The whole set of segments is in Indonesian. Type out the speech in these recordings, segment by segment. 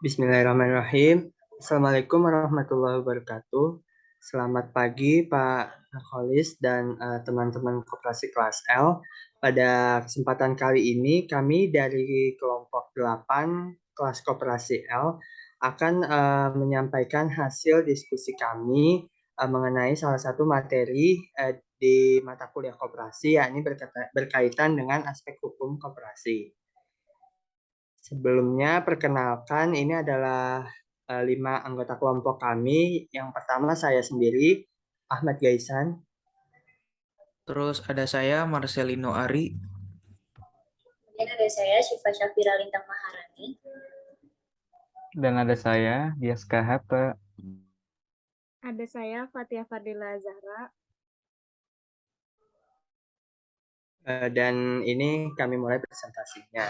Bismillahirrahmanirrahim. Assalamualaikum warahmatullahi wabarakatuh. Selamat pagi Pak Nakholis dan teman-teman Koperasi kelas L. Pada kesempatan kali ini kami dari kelompok 8 kelas Koperasi L akan menyampaikan hasil diskusi kami mengenai salah satu materi di mata kuliah koperasi, yakni berkaitan dengan aspek hukum koperasi. Sebelumnya, perkenalkan, ini adalah 5 anggota kelompok kami. Yang pertama saya sendiri, Ahmad Gaisan. Terus ada saya, Marcelino Ari. Kemudian ada saya, Syifa Syafira Lintang Maharani. Dan ada saya, Dias Kahap, Pak. Ada saya, Fatia Fardila Zahra. Dan ini kami mulai presentasinya.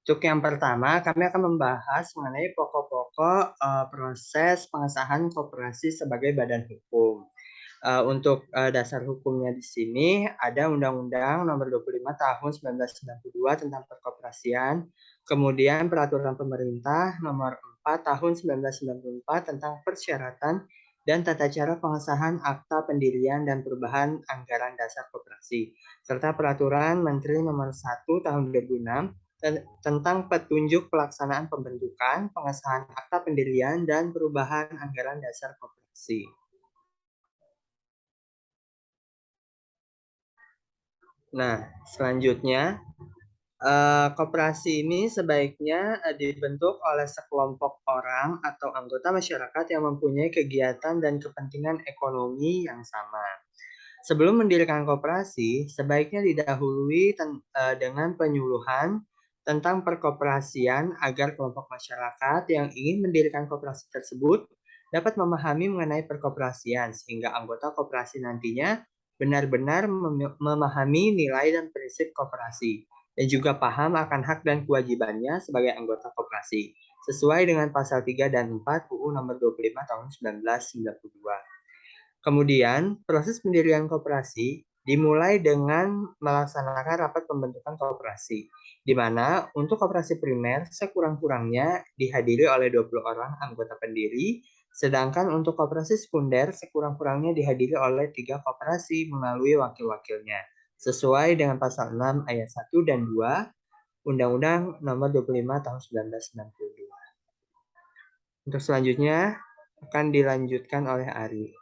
Untuk yang pertama, kami akan membahas mengenai pokok-pokok proses pengesahan koperasi sebagai badan hukum. Untuk dasar hukumnya di sini ada Undang-Undang Nomor 25 Tahun 1992 tentang perkoperasian, kemudian Peraturan Pemerintah Nomor 4 Tahun 1994 tentang persyaratan dan tata cara pengesahan Akta Pendirian dan Perubahan Anggaran Dasar Koperasi, serta Peraturan Menteri Nomor 1 Tahun 2006 tentang petunjuk pelaksanaan pembentukan, pengesahan Akta Pendirian dan Perubahan Anggaran Dasar Koperasi. Nah, selanjutnya, koperasi ini sebaiknya dibentuk oleh sekelompok orang atau anggota masyarakat yang mempunyai kegiatan dan kepentingan ekonomi yang sama. Sebelum mendirikan koperasi, sebaiknya didahului dengan penyuluhan tentang perkoperasian agar kelompok masyarakat yang ingin mendirikan koperasi tersebut dapat memahami mengenai perkoperasian, sehingga anggota koperasi nantinya benar-benar memahami nilai dan prinsip koperasi, dan juga paham akan hak dan kewajibannya sebagai anggota koperasi, sesuai dengan pasal 3 dan 4 UU Nomor 25 Tahun 1992. Kemudian, proses pendirian koperasi dimulai dengan melaksanakan rapat pembentukan koperasi, di mana untuk koperasi primer sekurang-kurangnya dihadiri oleh 20 orang anggota pendiri, sedangkan untuk koperasi sekunder sekurang-kurangnya dihadiri oleh 3 koperasi melalui wakil-wakilnya, sesuai dengan pasal 6 ayat 1 dan 2 Undang-Undang Nomor 25 Tahun 1992. Untuk selanjutnya akan dilanjutkan oleh Ari.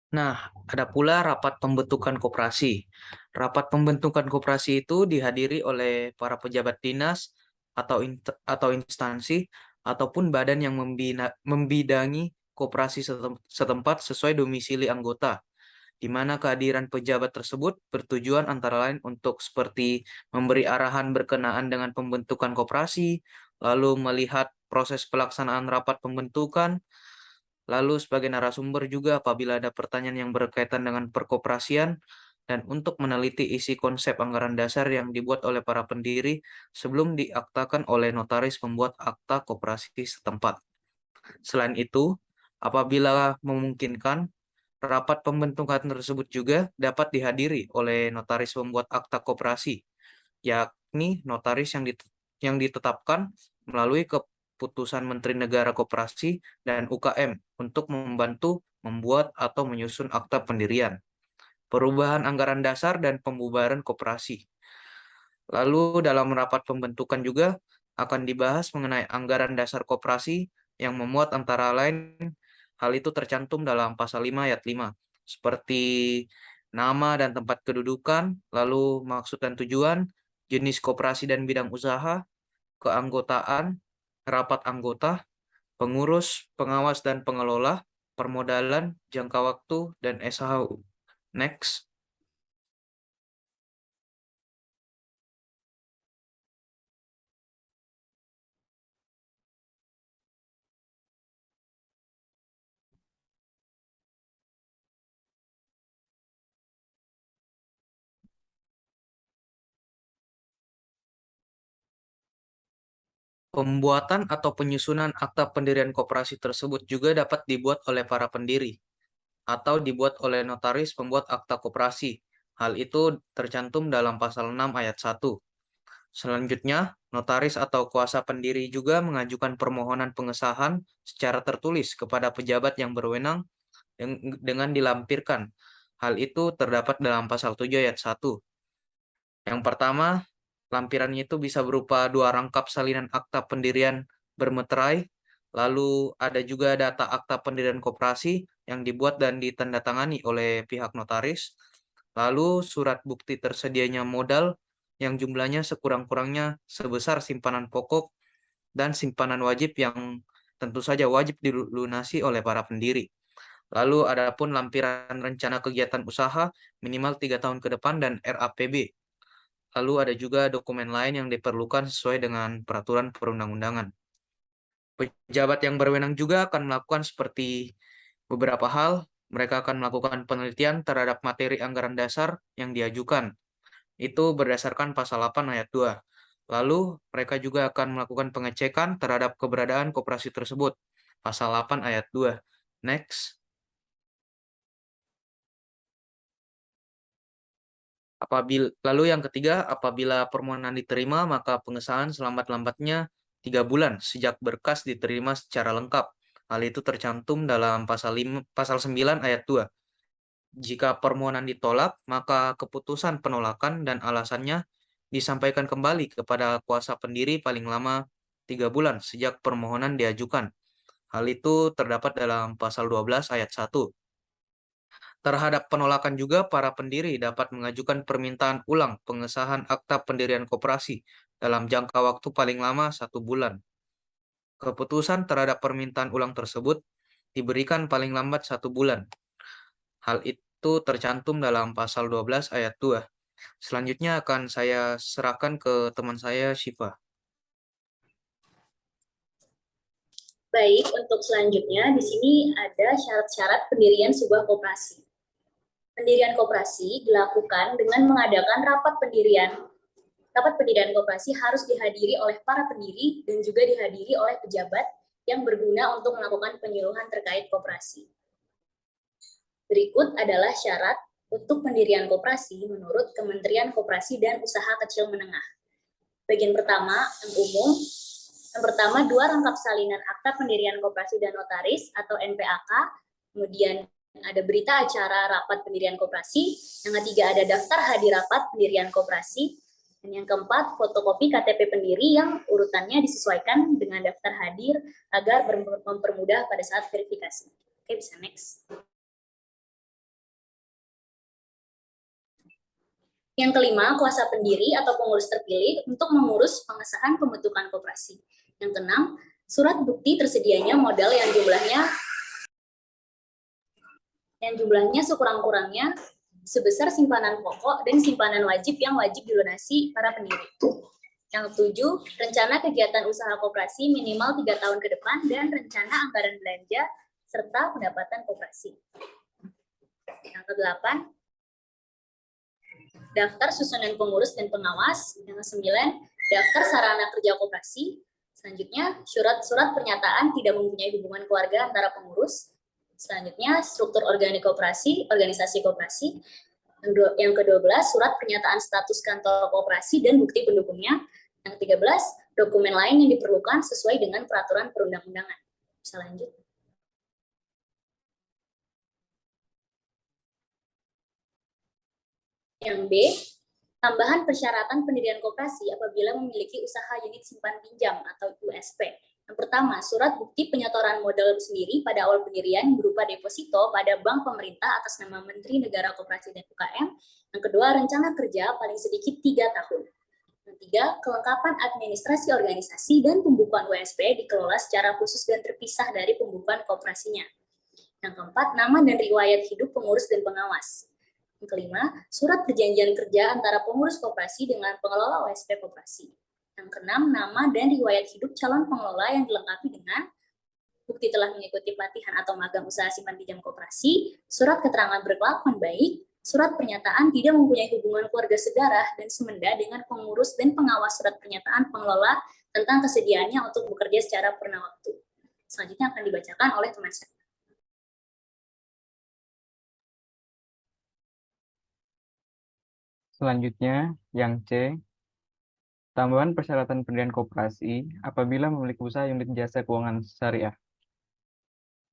Nah, ada pula rapat pembentukan koperasi. Rapat pembentukan koperasi itu dihadiri oleh para pejabat dinas atau instansi ataupun badan yang membidangi koperasi setempat sesuai domisili anggota, di mana kehadiran pejabat tersebut bertujuan antara lain untuk seperti memberi arahan berkenaan dengan pembentukan koperasi, lalu melihat proses pelaksanaan rapat pembentukan, lalu sebagai narasumber juga apabila ada pertanyaan yang berkaitan dengan perkoperasian, dan untuk meneliti isi konsep anggaran dasar yang dibuat oleh para pendiri sebelum diaktakan oleh notaris pembuat akta koperasi setempat. Selain itu, apabila memungkinkan, rapat pembentukan tersebut juga dapat dihadiri oleh notaris pembuat akta koperasi, yakni notaris yang ditetapkan melalui keputusan Menteri Negara Koperasi dan UKM untuk membantu membuat atau menyusun akta pendirian, perubahan anggaran dasar, dan pembubaran koperasi. Lalu dalam rapat pembentukan juga akan dibahas mengenai anggaran dasar koperasi yang memuat antara lain hal itu tercantum dalam pasal 5 ayat 5, seperti nama dan tempat kedudukan, lalu maksud dan tujuan, jenis koperasi dan bidang usaha, keanggotaan, rapat anggota, pengurus, pengawas dan pengelola, permodalan, jangka waktu, dan SHU. Next. Pembuatan atau penyusunan akta pendirian koperasi tersebut juga dapat dibuat oleh para pendiri atau dibuat oleh notaris pembuat akta koperasi. Hal itu tercantum dalam pasal 6 ayat 1. Selanjutnya, notaris atau kuasa pendiri juga mengajukan permohonan pengesahan secara tertulis kepada pejabat yang berwenang dengan dilampirkan. Hal itu terdapat dalam pasal 7 ayat 1. Yang pertama, lampirannya itu bisa berupa 2 rangkap salinan akta pendirian bermeterai, lalu ada juga data akta pendirian koperasi yang dibuat dan ditandatangani oleh pihak notaris, lalu surat bukti tersedianya modal yang jumlahnya sekurang-kurangnya sebesar simpanan pokok dan simpanan wajib yang tentu saja wajib dilunasi oleh para pendiri. Lalu adapun lampiran rencana kegiatan usaha minimal 3 tahun ke depan dan RAPB. Lalu ada juga dokumen lain yang diperlukan sesuai dengan peraturan perundang-undangan. Pejabat yang berwenang juga akan melakukan seperti beberapa hal. Mereka akan melakukan penelitian terhadap materi anggaran dasar yang diajukan. Itu berdasarkan pasal 8 ayat 2. Lalu mereka juga akan melakukan pengecekan terhadap keberadaan koperasi tersebut. Pasal 8 ayat 2. Next. Lalu yang ketiga, apabila permohonan diterima, maka pengesahan selambat-lambatnya 3 bulan sejak berkas diterima secara lengkap. Hal itu tercantum dalam pasal 9 ayat 2. Jika permohonan ditolak, maka keputusan penolakan dan alasannya disampaikan kembali kepada kuasa pendiri paling lama 3 bulan sejak permohonan diajukan. Hal itu terdapat dalam pasal 12 ayat 1. Terhadap penolakan juga, para pendiri dapat mengajukan permintaan ulang pengesahan akta pendirian koperasi dalam jangka waktu paling lama 1 bulan. Keputusan terhadap permintaan ulang tersebut diberikan paling lambat 1 bulan. Hal itu tercantum dalam pasal 12 ayat 2. Selanjutnya akan saya serahkan ke teman saya, Syifa. Baik, untuk selanjutnya di sini ada syarat-syarat pendirian sebuah koperasi. Pendirian koperasi dilakukan dengan mengadakan rapat pendirian. Rapat pendirian koperasi harus dihadiri oleh para pendiri dan juga dihadiri oleh pejabat yang berguna untuk melakukan penyuluhan terkait koperasi. Berikut adalah syarat untuk pendirian koperasi menurut Kementerian Koperasi dan Usaha Kecil Menengah. Bagian pertama, yang umum. Yang pertama, 2 rangkap salinan akta pendirian koperasi dan notaris atau NPAK. Kemudian ada berita acara rapat pendirian koperasi. Yang ketiga ada daftar hadir rapat pendirian koperasi. Dan yang keempat, fotokopi KTP pendiri yang urutannya disesuaikan dengan daftar hadir agar mempermudah pada saat verifikasi. Oke, bisa next. Yang kelima, kuasa pendiri atau pengurus terpilih untuk mengurus pengesahan pembentukan koperasi. Yang keenam, surat bukti tersedianya modal yang jumlahnya sekurang-kurangnya sebesar simpanan pokok dan simpanan wajib yang wajib dilunasi para pendiri. Yang ketujuh, rencana kegiatan usaha koperasi minimal 3 tahun ke depan dan rencana anggaran belanja serta pendapatan koperasi. Yang kedelapan, daftar susunan pengurus dan pengawas. Yang kesembilan, daftar sarana kerja koperasi. Selanjutnya, surat pernyataan tidak mempunyai hubungan keluarga antara pengurus. Selanjutnya, struktur organisasi koperasi. Yang ke-12, surat pernyataan status kantor koperasi dan bukti pendukungnya. Yang ke-13, dokumen lain yang diperlukan sesuai dengan peraturan perundang-undangan. Bisa lanjut. Yang B, tambahan persyaratan pendirian koperasi apabila memiliki usaha unit simpan pinjam atau USP. Yang pertama, surat bukti penyetoran modal sendiri pada awal pendirian berupa deposito pada bank pemerintah atas nama Menteri Negara Koperasi dan UKM. Yang kedua, rencana kerja paling sedikit 3 tahun. Yang ketiga, kelengkapan administrasi organisasi dan pembukuan USP dikelola secara khusus dan terpisah dari pembukuan koperasinya. Yang keempat, nama dan riwayat hidup pengurus dan pengawas. Yang kelima, surat perjanjian kerja antara pengurus koperasi dengan pengelola OSP koperasi. Yang keenam, nama dan riwayat hidup calon pengelola yang dilengkapi dengan bukti telah mengikuti pelatihan atau magang usaha simpan pinjam koperasi, surat keterangan berkelakuan baik, surat pernyataan tidak mempunyai hubungan keluarga sedarah dan semenda dengan pengurus dan pengawas surat pernyataan pengelola tentang kesediaannya untuk bekerja secara purna waktu. Selanjutnya akan dibacakan oleh teman saya. Selanjutnya, yang C. Tambahan persyaratan pendirian koperasi apabila memiliki usaha unit jasa keuangan syariah.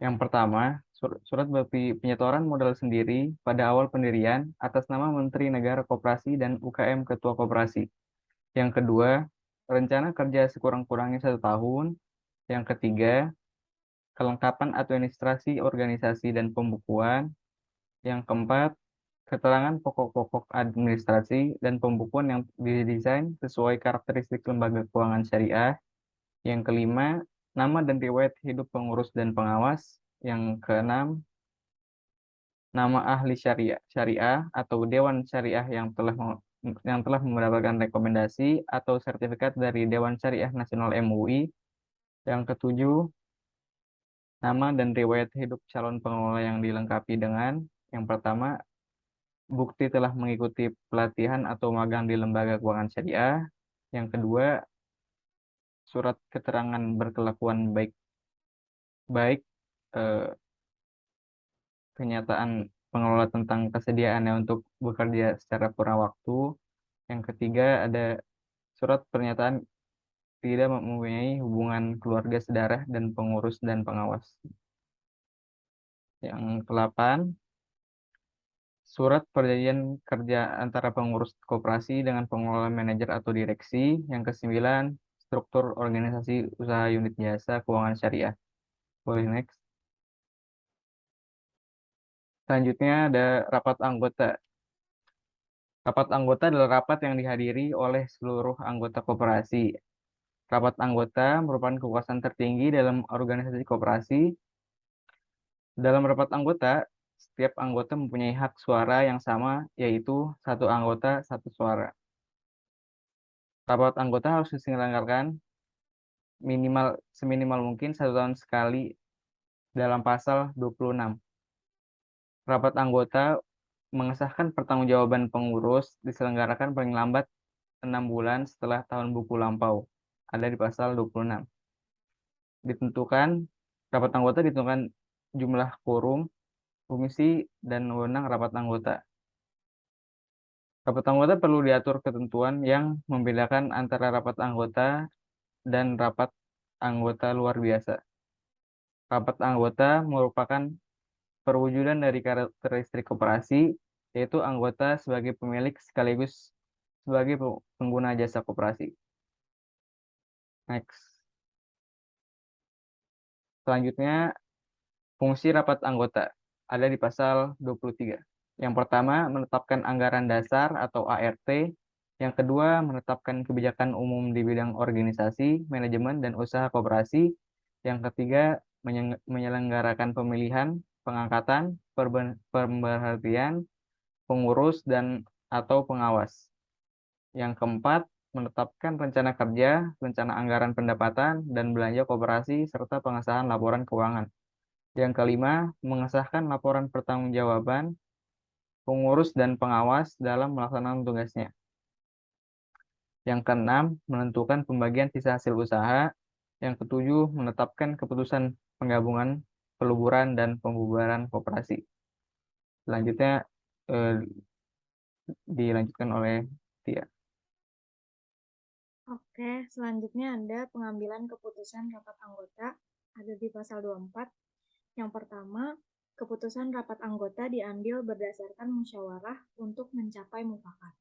Yang pertama, surat bukti penyetoran modal sendiri pada awal pendirian atas nama Menteri Negara Koperasi dan UKM Ketua Koperasi. Yang kedua, rencana kerja sekurang-kurangnya 1 tahun. Yang ketiga, kelengkapan administrasi organisasi dan pembukuan. Yang keempat, keterangan pokok-pokok administrasi dan pembukuan yang didesain sesuai karakteristik lembaga keuangan syariah. Yang kelima, nama dan riwayat hidup pengurus dan pengawas. Yang keenam, nama ahli syariah atau dewan syariah yang telah mendapatkan rekomendasi atau sertifikat dari Dewan Syariah Nasional MUI. Yang ketujuh, nama dan riwayat hidup calon pengelola yang dilengkapi dengan yang pertama, bukti telah mengikuti pelatihan atau magang di lembaga keuangan syariah. Yang kedua, surat keterangan berkelakuan baik kenyataan pengelola tentang kesediaannya untuk bekerja secara kurang waktu. Yang ketiga, ada surat pernyataan tidak mempunyai hubungan keluarga sedarah dan pengurus dan pengawas. Yang ke-8, surat perjanjian kerja antara pengurus koperasi dengan pengelola manajer atau direksi. Yang ke-9, struktur organisasi usaha unit jasa keuangan syariah. Boleh next. Selanjutnya ada rapat anggota. Rapat anggota adalah rapat yang dihadiri oleh seluruh anggota koperasi. Rapat anggota merupakan kekuasaan tertinggi dalam organisasi koperasi. Dalam rapat anggota, setiap anggota mempunyai hak suara yang sama, yaitu 1 anggota 1 suara. Rapat anggota harus diselenggarakan seminimal mungkin 1 tahun sekali dalam pasal 26. Rapat anggota mengesahkan pertanggungjawaban pengurus diselenggarakan paling lambat 6 bulan setelah tahun buku lampau. Ada di pasal 26. Rapat anggota ditentukan jumlah quorum, komisi, dan wewenang rapat anggota. Rapat anggota perlu diatur ketentuan yang membedakan antara rapat anggota dan rapat anggota luar biasa. Rapat anggota merupakan perwujudan dari karakteristik koperasi, yaitu anggota sebagai pemilik sekaligus sebagai pengguna jasa koperasi. Next. Selanjutnya, fungsi rapat anggota ada di pasal 23. Yang pertama, menetapkan anggaran dasar atau ART. Yang kedua, menetapkan kebijakan umum di bidang organisasi, manajemen, dan usaha koperasi. Yang ketiga, menyelenggarakan pemilihan, pengangkatan, pemberhentian, pengurus, dan atau pengawas. Yang keempat, menetapkan rencana kerja, rencana anggaran pendapatan, dan belanja koperasi, serta pengesahan laporan keuangan. Yang kelima, mengesahkan laporan pertanggungjawaban pengurus dan pengawas dalam melaksanakan tugasnya. Yang keenam, menentukan pembagian sisa hasil usaha. Yang ketujuh, menetapkan keputusan penggabungan, peluburan, dan pembubaran koperasi. Selanjutnya dilanjutkan oleh Tia. Oke, selanjutnya ada pengambilan keputusan rapat anggota, ada di pasal 24. Yang pertama, keputusan rapat anggota diambil berdasarkan musyawarah untuk mencapai mufakat.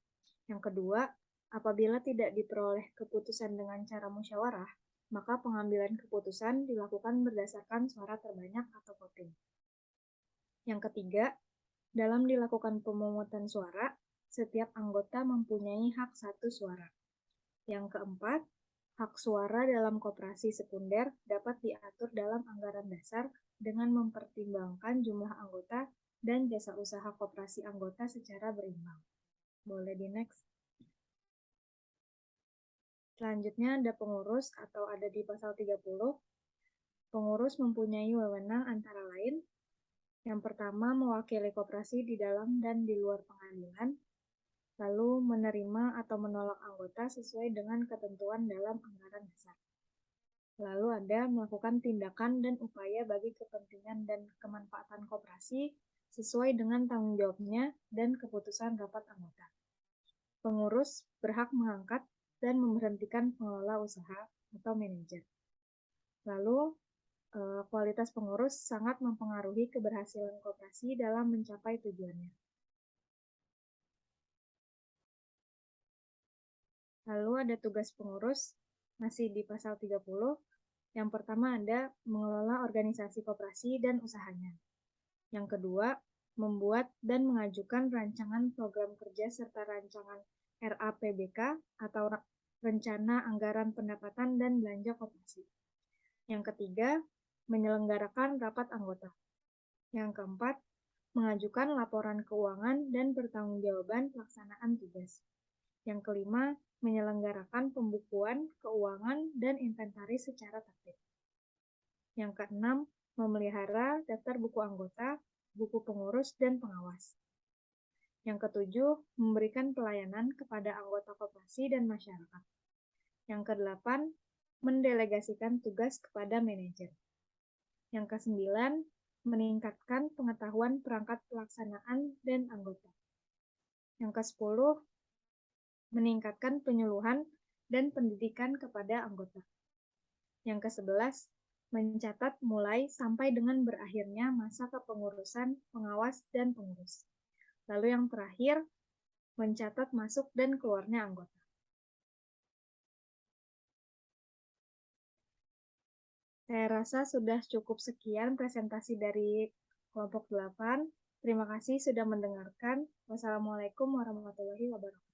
Yang kedua, apabila tidak diperoleh keputusan dengan cara musyawarah, maka pengambilan keputusan dilakukan berdasarkan suara terbanyak atau voting. Yang ketiga, dalam dilakukan pemungutan suara, setiap anggota mempunyai hak 1 suara. Yang keempat, hak suara dalam koperasi sekunder dapat diatur dalam anggaran dasar dengan mempertimbangkan jumlah anggota dan jasa usaha koperasi anggota secara berimbang. Boleh di next. Selanjutnya ada pengurus atau ada di pasal 30. Pengurus mempunyai wewenang antara lain. Yang pertama, mewakili koperasi di dalam dan di luar pengadilan. Lalu menerima atau menolak anggota sesuai dengan ketentuan dalam anggaran dasar. Lalu ada melakukan tindakan dan upaya bagi kepentingan dan kemanfaatan koperasi sesuai dengan tanggung jawabnya dan keputusan rapat anggota. Pengurus berhak mengangkat dan memberhentikan pengelola usaha atau manajer. Lalu, kualitas pengurus sangat mempengaruhi keberhasilan koperasi dalam mencapai tujuannya. Lalu ada tugas pengurus, masih di pasal 30. Yang pertama ada mengelola organisasi koperasi dan usahanya. Yang kedua, membuat dan mengajukan rancangan program kerja serta rancangan RAPBK atau Rencana Anggaran Pendapatan dan Belanja Koperasi. Yang ketiga, menyelenggarakan rapat anggota. Yang keempat, mengajukan laporan keuangan dan pertanggungjawaban pelaksanaan tugas. Yang kelima, menyelenggarakan pembukuan, keuangan, dan inventaris secara tertib. Yang keenam, memelihara daftar buku anggota, buku pengurus, dan pengawas. Yang ketujuh, memberikan pelayanan kepada anggota koperasi dan masyarakat. Yang kedelapan, mendelegasikan tugas kepada manajer. Yang kesembilan, meningkatkan pengetahuan perangkat pelaksanaan dan anggota. Yang kesepuluh, meningkatkan penyuluhan dan pendidikan kepada anggota. Yang ke-11, mencatat mulai sampai dengan berakhirnya masa kepengurusan, pengawas, dan pengurus. Lalu yang terakhir, mencatat masuk dan keluarnya anggota. Saya rasa sudah cukup sekian presentasi dari kelompok 8. Terima kasih sudah mendengarkan. Wassalamualaikum warahmatullahi wabarakatuh.